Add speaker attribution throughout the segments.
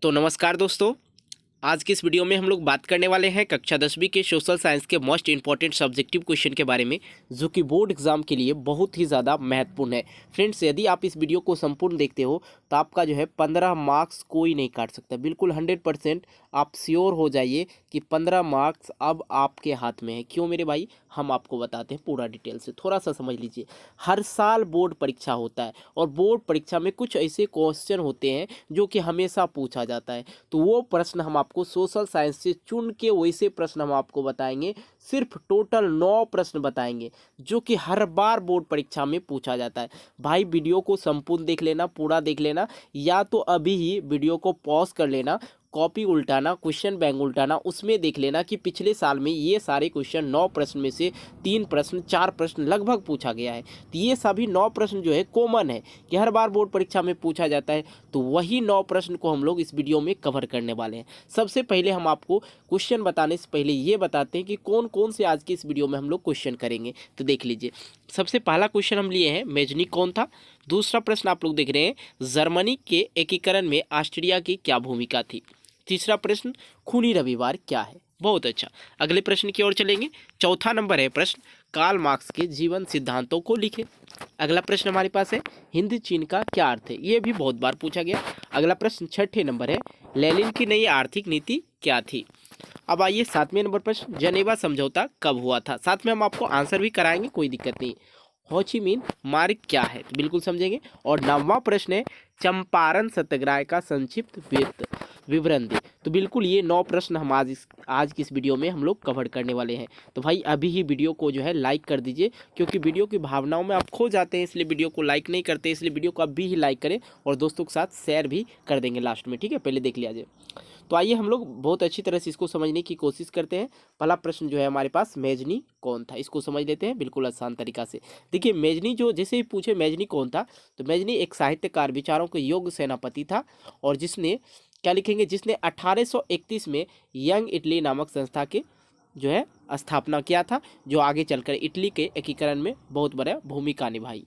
Speaker 1: तो नमस्कार दोस्तों। आज की इस वीडियो में हम लोग बात करने वाले हैं कक्षा 10वीं के सोशल साइंस के मोस्ट इंपॉर्टेंट सब्जेक्टिव क्वेश्चन के बारे में, जो कि बोर्ड एग्जाम के लिए बहुत ही ज़्यादा महत्वपूर्ण है। फ्रेंड्स, यदि आप इस वीडियो को संपूर्ण देखते हो तो आपका जो है 15 मार्क्स कोई नहीं काट सकता। बिल्कुल 100% आप श्योर हो जाइए कि 15 मार्क्स अब आपके हाथ में है। क्यों मेरे भाई, हम आपको बताते हैं पूरा डिटेल से, थोड़ा सा समझ लीजिए। हर साल बोर्ड परीक्षा होता है और बोर्ड परीक्षा में कुछ ऐसे क्वेश्चन होते हैं जो कि हमेशा पूछा जाता है। तो वो प्रश्न हम आपको सोशल साइंस से चुन के वैसे प्रश्न हम आपको बताएंगे। सिर्फ टोटल 9 प्रश्न बताएंगे जो कि हर बार बोर्ड परीक्षा में पूछा जाता है। भाई, वीडियो को संपूर्ण देख लेना, पूरा देख लेना, या तो अभी ही वीडियो को पॉज कर लेना, कॉपी उल्टाना, क्वेश्चन बैंक उल्टाना, उसमें देख लेना कि पिछले साल में ये सारे क्वेश्चन 9 प्रश्न में से 3 प्रश्न 4 प्रश्न लगभग पूछा गया है। तो ये सभी 9 प्रश्न जो है कॉमन है कि हर बार बोर्ड परीक्षा में पूछा जाता है। तो वही 9 प्रश्न को हम लोग इस वीडियो में कवर करने वाले हैं। सबसे पहले हम आपको क्वेश्चन बताने से पहले ये बताते हैं कि कौन कौन से आज की इस वीडियो में हम लोग क्वेश्चन करेंगे। तो देख लीजिए, सबसे पहला क्वेश्चन हम लिए हैं, मेजनी कौन था। दूसरा प्रश्न आप लोग देख रहे हैं, जर्मनी के एकीकरण में ऑस्ट्रिया की क्या भूमिका थी। तीसरा प्रश्न, खूनी रविवार क्या है। बहुत अच्छा, अगले प्रश्न की ओर चलेंगे। चौथा नंबर है प्रश्न, कार्ल मार्क्स के जीवन सिद्धांतों को लिखें। अगला प्रश्न हमारे पास है, हिंद चीन का क्या अर्थ है। ये भी बहुत बार पूछा गया। अगला प्रश्न छठे नंबर है, लेनिन की नई आर्थिक नीति क्या थी। अब आइए 7वें नंबर प्रश्न, जनेवा समझौता कब हुआ था। साथ में हम आपको आंसर भी कराएंगे, कोई दिक्कत नहीं। हो ची मिन मार्ग क्या है, तो बिल्कुल समझेंगे। और 9वां प्रश्न है, चंपारण सत्याग्रह का संक्षिप्त विवरण दे। तो बिल्कुल ये 9 प्रश्न हम आज की इस वीडियो में हम लोग कवर करने वाले हैं। तो भाई अभी ही वीडियो को जो है लाइक कर दीजिए, क्योंकि वीडियो की भावनाओं में आप खो जाते हैं, इसलिए वीडियो को लाइक नहीं करते। इसलिए वीडियो को अभी ही लाइक करें और दोस्तों के साथ शेयर भी कर देंगे लास्ट में, ठीक है। पहले देख लिया जाए। तो आइए हम लोग बहुत अच्छी तरह से इसको समझने की कोशिश करते हैं। पहला प्रश्न जो है हमारे पास, मेजनी कौन था, इसको समझ लेते हैं बिल्कुल आसान तरीका से। देखिए, मेजनी जो जैसे ही पूछे मेजनी कौन था, तो मेजनी एक साहित्यकार, विचारों के योग्य सेनापति था, और जिसने क्या लिखेंगे, जिसने 1831 में यंग इटली नामक संस्था के जो है स्थापना किया था, जो आगे चलकर इटली के एकीकरण में बहुत बड़ा भूमिका निभाई।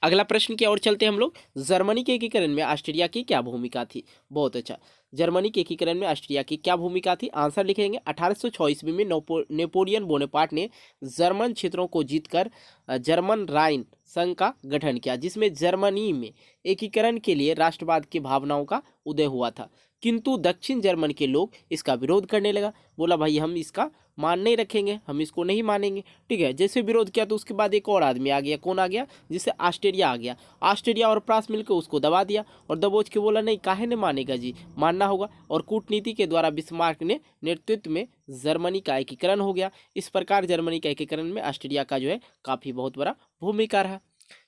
Speaker 1: अगला प्रश्न की ओर चलते हैं हम लोग, जर्मनी के एकीकरण में ऑस्ट्रिया की क्या भूमिका थी। बहुत अच्छा, जर्मनी के एकीकरण में ऑस्ट्रिया की क्या भूमिका थी। आंसर लिखेंगे, 1806 ईस्वी में नेपोलियन बोनापार्ट ने जर्मन क्षेत्रों को जीतकर जर्मन राइन संघ का गठन किया, जिसमें जर्मनी में एकीकरण के लिए राष्ट्रवाद की भावनाओं का उदय हुआ था। किंतु दक्षिण जर्मन के लोग इसका विरोध करने लगा। बोला भाई हम इसका मान नहीं रखेंगे, हम इसको नहीं मानेंगे, ठीक है। जैसे विरोध किया तो उसके बाद एक और आदमी आ गया। कौन आ गया, जिससे ऑस्ट्रिया आ गया। ऑस्ट्रिया और फ्रांस मिलकर उसको दबा दिया, और दबोच के बोला नहीं, काहे ने मानेगा जी, मानना होगा। और कूटनीति के द्वारा बिस्मार्क ने नेतृत्व में जर्मनी का एकीकरण हो गया। इस प्रकार जर्मनी का एकीकरण में ऑस्ट्रिया का जो है काफ़ी बहुत बड़ा भूमिका रहा।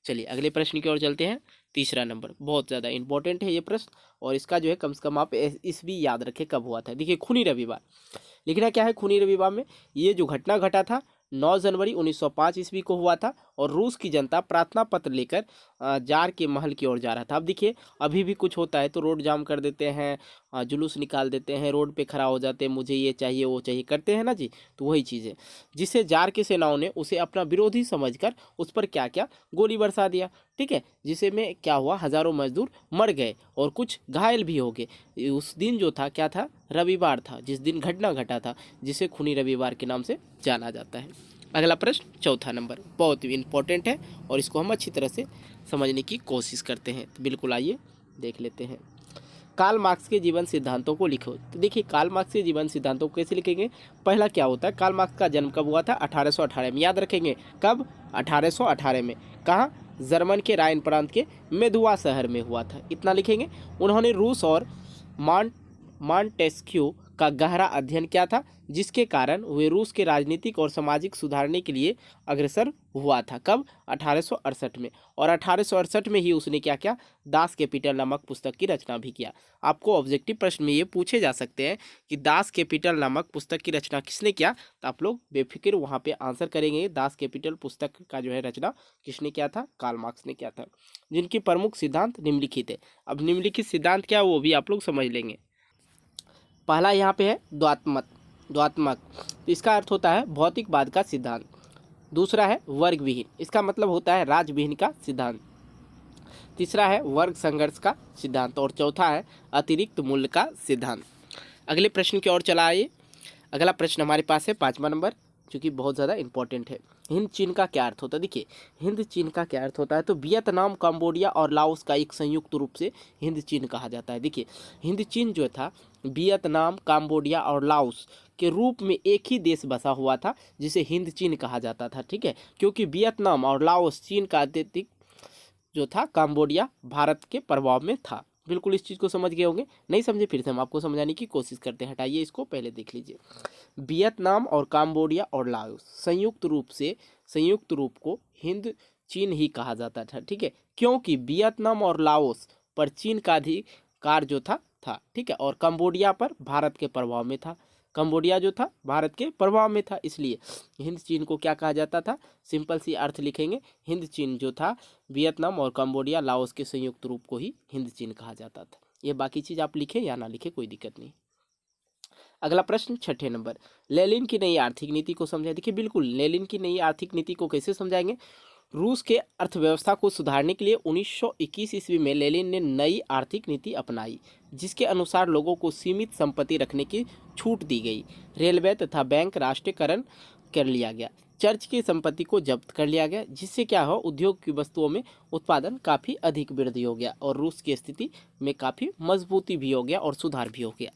Speaker 1: चलिए अगले प्रश्न की ओर चलते हैं। तीसरा नंबर बहुत ज़्यादा इंपॉर्टेंट है ये प्रश्न, और इसका जो है कम से कम आप इस भी याद रखें कब हुआ था। देखिए, खूनी रविवार लिखना क्या है। खूनी रविवार में ये जो घटना घटा था 9 जनवरी 1905 ईस्वी को हुआ था, और रूस की जनता प्रार्थना पत्र लेकर जार के महल की ओर जा रहा था। अब देखिए, अभी भी कुछ होता है तो रोड जाम कर देते हैं, जुलूस निकाल देते हैं, रोड पे खड़ा हो जाते हैं, मुझे ये चाहिए वो चाहिए करते हैं ना जी। तो वही चीज़ है, जिसे जार की सेनाओं ने उसे अपना विरोधी समझकर उस पर क्या क्या गोली बरसा दिया, ठीक है। जिसे में क्या हुआ, हजारों मजदूर मर गए और कुछ घायल भी हो गए। उस दिन जो था क्या था, रविवार था, जिस दिन घटना घटा था, जिसे खूनी रविवार के नाम से जाना जाता है। अगला प्रश्न चौथा नंबर बहुत ही इंपॉर्टेंट है, और इसको हम अच्छी तरह से समझने की कोशिश करते हैं। तो बिल्कुल आइए देख लेते हैं। कार्ल मार्क्स के जीवन सिद्धांतों को लिखो। तो देखिए, कार्ल मार्क्स के जीवन सिद्धांतों को कैसे लिखेंगे। पहला क्या होता है, कार्ल मार्क्स का जन्म कब हुआ था, 1818 में। याद रखेंगे कब, 1818 में। कहाँ, जर्मन के राइन प्रांत के मेदुआ शहर में हुआ था, इतना लिखेंगे। उन्होंने रूस और मॉन्टेस्क्यू का गहरा अध्ययन किया था, जिसके कारण वे रूस के राजनीतिक और सामाजिक सुधारने के लिए अग्रसर हुआ था। कब, 1868 में। और 1868 में ही उसने क्या किया, दास कैपिटल नामक पुस्तक की रचना भी किया। आपको ऑब्जेक्टिव प्रश्न में ये पूछे जा सकते हैं कि दास कैपिटल नामक पुस्तक की रचना किसने किया, तो आप लोग बेफिक्र वहाँ पे आंसर करेंगे। दास कैपिटल पुस्तक का जो है रचना किसने किया था, कार्ल मार्क्स ने किया था। जिनके प्रमुख सिद्धांत निम्नलिखित है। अब निम्नलिखित सिद्धांत क्या, वो भी आप लोग समझ लेंगे। पहला यहाँ पे है द्वात्मक, तो इसका अर्थ होता है भौतिकवाद का सिद्धांत। दूसरा है वर्ग विहीन, इसका मतलब होता है राज विहीन का सिद्धांत। तीसरा है वर्ग संघर्ष का सिद्धांत और चौथा है अतिरिक्त मूल्य का सिद्धांत। अगले प्रश्न की ओर चला आइए। अगला प्रश्न हमारे पास है 5वां नंबर, जो कि बहुत ज़्यादा इंपॉर्टेंट है। हिंद चीन का क्या अर्थ होता है? देखिए, हिंद चीन का क्या अर्थ होता है? तो वियतनाम, कंबोडिया और लाओस का एक संयुक्त रूप से हिंद चीन कहा जाता है। देखिए, हिंद चीन जो था वियतनाम, कंबोडिया और लाओस के रूप में एक ही देश बसा हुआ था, जिसे हिंद चीन कहा जाता था। ठीक है, क्योंकि वियतनाम और लाओस चीन का अत्यधिक जो था कंबोडिया भारत के प्रभाव में था। बिल्कुल इस चीज़ को समझ गए होंगे। नहीं समझे फिर से हम आपको समझाने की कोशिश करते हैं। हटाइए इसको, पहले देख लीजिए। वियतनाम और कंबोडिया और लाओस संयुक्त रूप को हिंद चीन ही कहा जाता था। ठीक है, क्योंकि वियतनाम और लाओस पर चीन का अधिकार जो था। ठीक है, और कंबोडिया पर भारत के प्रभाव में था। कंबोडिया जो था भारत के प्रभाव में था, इसलिए हिंद चीन को क्या कहा जाता था? सिंपल सी अर्थ लिखेंगे, हिंद चीन जो था वियतनाम और कंबोडिया लाओस के संयुक्त रूप को ही हिंद चीन कहा जाता था। ये बाकी चीज़ आप लिखें या ना लिखें, कोई दिक्कत नहीं। अगला प्रश्न 6ठे नंबर, लेनिन की नई आर्थिक नीति को समझाएं। देखिए, बिल्कुल लेनिन की नई आर्थिक नीति को कैसे समझाएंगे? रूस के अर्थव्यवस्था को सुधारने के लिए 1921 ईस्वी में लेनिन ने नई आर्थिक नीति अपनाई, जिसके अनुसार लोगों को सीमित संपत्ति रखने की छूट दी गई। रेलवे तथा बैंक राष्ट्रीयकरण कर लिया गया। चर्च की संपत्ति को जब्त कर लिया गया, जिससे क्या हो, उद्योग की वस्तुओं में उत्पादन काफ़ी अधिक वृद्धि हो गया और रूस की स्थिति में काफ़ी मजबूती भी हो गया और सुधार भी हो गया।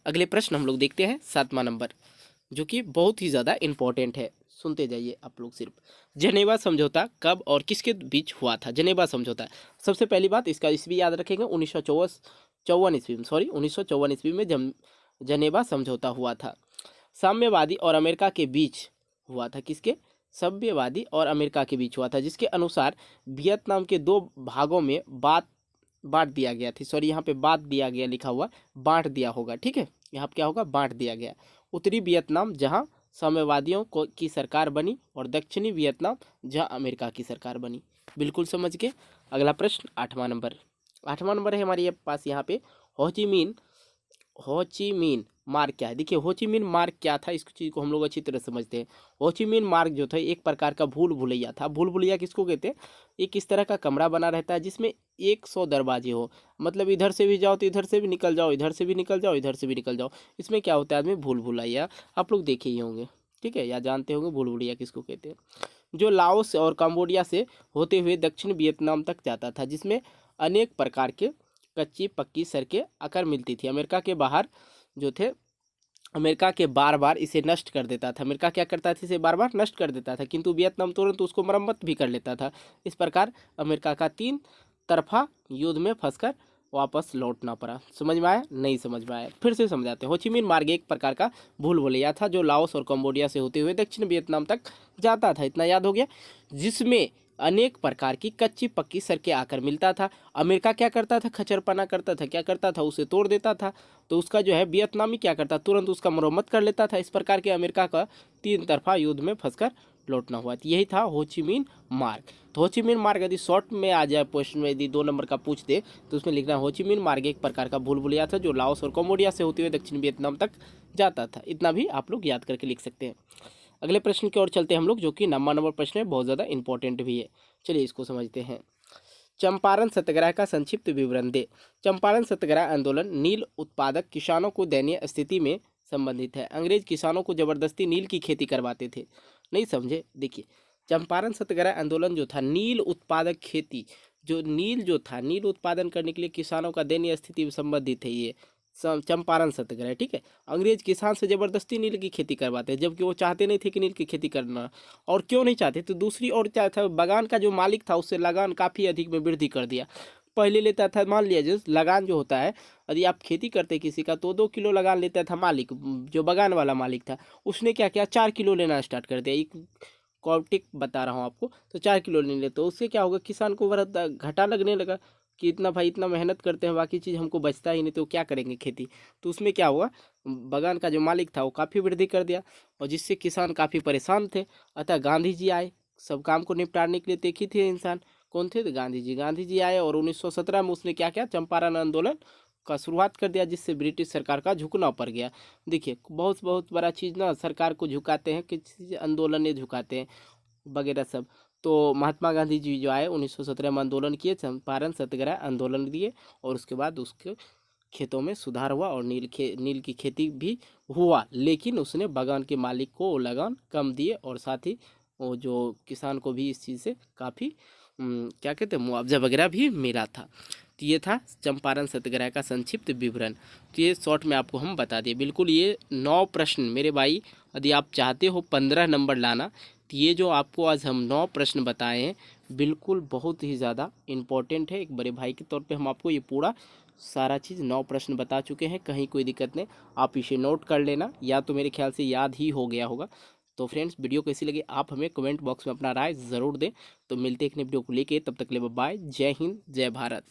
Speaker 1: अगले प्रश्न हम लोग देखते हैं 7वां नंबर, जो कि बहुत ही ज़्यादा इंपॉर्टेंट है। सुनते जाइए आप लोग सिर्फ। जनेवा समझौता कब और किसके बीच हुआ था? जनेवा समझौता, सबसे पहली बात इसका ईस्वी याद रखेंगे, 1954 ईस्वी में जनेवा समझौता हुआ था। साम्यवादी और अमेरिका के बीच हुआ था। किसके? साम्यवादी और अमेरिका के बीच हुआ था, जिसके अनुसार वियतनाम के 2 भागों में बांट दिया गया थी। सॉरी, यहाँ पे बांट दिया गया लिखा हुआ, बांट दिया होगा। ठीक है, यहाँ पे क्या होगा? बांट दिया गया। उत्तरी वियतनाम जहाँ साम्यवादियों को की सरकार बनी और दक्षिणी वियतनाम जहाँ अमेरिका की सरकार बनी। बिल्कुल समझ गए। अगला प्रश्न 8वां नंबर है हमारे पास यहाँ पे, होचिमिन मार्ग क्या है? देखिए, होचिमिन मार्ग क्या था, इस चीज़ को हम लोग अच्छी तरह समझते हैं। होचिमिन मार्ग जो था एक प्रकार का भूल भुलैया था। भूल भुलैया किसको कहते हैं? एक इस तरह का कमरा बना रहता है जिसमें 100 दरवाजे हो, मतलब इधर से भी जाओ तो इधर से भी निकल जाओ, इधर से भी निकल जाओ, इधर से भी निकल जाओ। इसमें क्या होता है आदमी? भूल भुलैया। आप लोग देखे ही होंगे, ठीक है, या जानते होंगे भूल भुलैया किसको कहते हैं। जो लाओस और कंबोडिया से होते हुए दक्षिण वियतनाम तक जाता था, जिसमें अनेक प्रकार के कच्ची पक्की सड़कें आकर मिलती थी। अमेरिका के बाहर जो थे, अमेरिका के बार बार इसे नष्ट कर देता था। अमेरिका क्या करता था? इसे बार बार नष्ट कर देता था, किंतु वियतनाम तुरंत उसको मरम्मत भी कर लेता था। इस प्रकार अमेरिका का 3 तरफा युद्ध में फंसकर वापस लौटना पड़ा। समझ में आया? नहीं समझ में आया? फिर से समझाते हैं। होचिमिन मार्ग एक प्रकार का भूल भुलैया था जो लाओस और कंबोडिया से होते हुए दक्षिण वियतनाम तक जाता था, इतना याद हो गया, जिसमें अनेक प्रकार की कच्ची पक्की सड़कें आकर मिलता था। अमेरिका क्या करता था? खचरपना करता था, क्या करता था? उसे तोड़ देता था। तो उसका जो है वियतनामी क्या करता? तुरंत उसका मरम्मत कर लेता था। इस प्रकार के अमेरिका का 3 तरफा युद्ध में फंसकर लौटना हुआ। तो यही था होचिमिन मार्ग। तो होचिमिन मार्ग यदि शॉर्ट में आ जाए क्वेश्चन में, यदि 2 नंबर का पूछ दे तो उसमें लिखना होचिमिन मार्ग एक प्रकार का भूल भुलैया था जो लाओस और कंबोडिया से होते हुए दक्षिण वियतनाम तक जाता था। इतना भी आप लोग याद करके लिख सकते हैं। अगले प्रश्न की ओर चलते हैं हम लोग, जो कि 9वां नंबर प्रश्न है, बहुत ज़्यादा इंपॉर्टेंट भी है। चलिए इसको समझते हैं। चंपारण सत्याग्रह का संक्षिप्त विवरण दे। चंपारण सत्याग्रह आंदोलन नील उत्पादक किसानों को दयनीय स्थिति में संबंधित है। अंग्रेज किसानों को जबरदस्ती नील की खेती करवाते थे। नहीं समझे? देखिए, चंपारण सत्याग्रह आंदोलन जो था, नील उत्पादक खेती, जो नील उत्पादन करने के लिए किसानों का दयनीय स्थिति में संबंधित है। ये चंपारण सत्याग्रह, ठीक है। अंग्रेज किसान से जबरदस्ती नील की खेती करवाते हैं, जबकि वो चाहते नहीं थे कि नील की खेती करना। और क्यों नहीं चाहते? तो दूसरी ओर क्या था, बागान का जो मालिक था उससे लगान काफ़ी अधिक में वृद्धि कर दिया। पहले लेता था, मान लिया जो लगान जो होता है, यदि आप खेती करते किसी का तो 2 किलो लगान लेता था मालिक, जो बागान वाला मालिक था। उसने क्या किया, 4 किलो लेना स्टार्ट कर दिया। एक कॉप्टिक बता रहा हूँ आपको, तो 4 किलो ले ले, तो उससे क्या होगा, किसान को बड़ा घाटा लगने लगा कि इतना भाई इतना मेहनत करते हैं, बाकी चीज़ हमको बचता ही नहीं, तो क्या करेंगे खेती। तो उसमें क्या हुआ, बागान का जो मालिक था वो काफ़ी वृद्धि कर दिया, और जिससे किसान काफ़ी परेशान थे। अतः गांधी जी आए सब काम को निपटाने के लिए। देखी थे इंसान कौन थे? तो गांधी जी आए, और 1917 में उसने क्या किया, चंपारण आंदोलन का शुरुआत कर दिया, जिससे ब्रिटिश सरकार का झुकना पड़ गया। देखिए, बहुत बड़ा चीज़ ना, सरकार को झुकाते हैं, किसी आंदोलन झुकाते हैं वगैरह सब। तो महात्मा गांधी जी जो आए 1917 में आंदोलन किए, चंपारण सत्याग्रह आंदोलन दिए, और उसके बाद उसके खेतों में सुधार हुआ और नील की खेती भी हुआ, लेकिन उसने बागान के मालिक को वो लगान कम दिए, और साथ ही वो जो किसान को भी इस चीज़ से काफ़ी क्या कहते हैं मुआवजा वगैरह भी मिला था। तो ये था चंपारण सत्याग्रह का संक्षिप्त विवरण। तो ये शॉर्ट में आपको हम बता दिए। बिल्कुल ये 9 प्रश्न मेरे भाई, यदि आप चाहते हो 15 नंबर लाना, तो ये जो आपको आज हम 9 प्रश्न बताए हैं बिल्कुल बहुत ही ज़्यादा इम्पोर्टेंट है। एक बड़े भाई के तौर पे हम आपको ये पूरा सारा चीज़ 9 प्रश्न बता चुके हैं, कहीं कोई दिक्कत नहीं। आप इसे नोट कर लेना, या तो मेरे ख्याल से याद ही हो गया होगा। तो फ्रेंड्स, वीडियो कैसी लगी आप हमें कमेंट बॉक्स में अपना राय ज़रूर दें। तो मिलते हैं एक नई वीडियो को लेके, तब तक के लिए बाय, जय हिंद जय भारत।